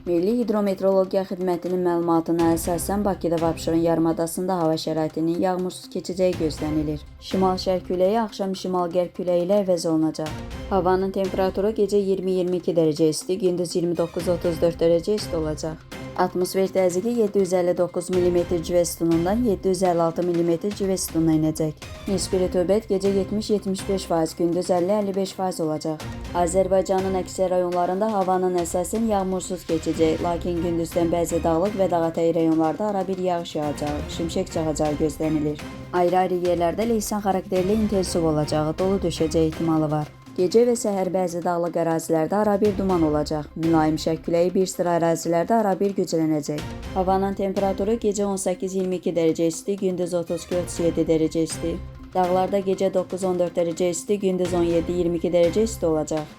Milli Hidrometeorologiya Xidmətinin məlumatına əsasən Bakıda və Abşeron yarımadasında hava şəraitinin yağmursuz keçəcəyi gözlənilir. Şimal-şərq küləyi axşam şimal-qərb küləyi ilə əvəz olunacaq. Havanın temperaturu gecə 20-22 dərəcə isti, gündüz 29-34 dərəcə isti olacaq. Atmosfer təzyiqi 759 mm civə sütunundan 756 mm civə sütununa enəcək. Nisbi rütubət gecə 70-75%, gündüz 50-55% olacaq. Azərbaycanın əksər rayonlarında havanın əsasən yağmursuz keçəcək, lakin gündüzdən bəzi dağlıq və dağətəyi rayonlarda arabir yağış yağacağı, şimşək çaxacağı gözlənilir. Ayrı-ayrı yerlərdə leysan xarakterli intensiv olacağı, dolu düşəcəyi ehtimalı var. Gecə və səhər bəzi dağlıq ərazilərdə arabir duman olacaq. Mülayim şərq küləyi bir sıra ərazilərdə arabir güclənəcək. Havanın temperaturu gecə 18-22 dərəcə isti, gündüz 32-37 dərəcə isti. Dağlarda gecə 9-14 dərəcə isti, gündüz 17-22 dərəcə isti olacaq.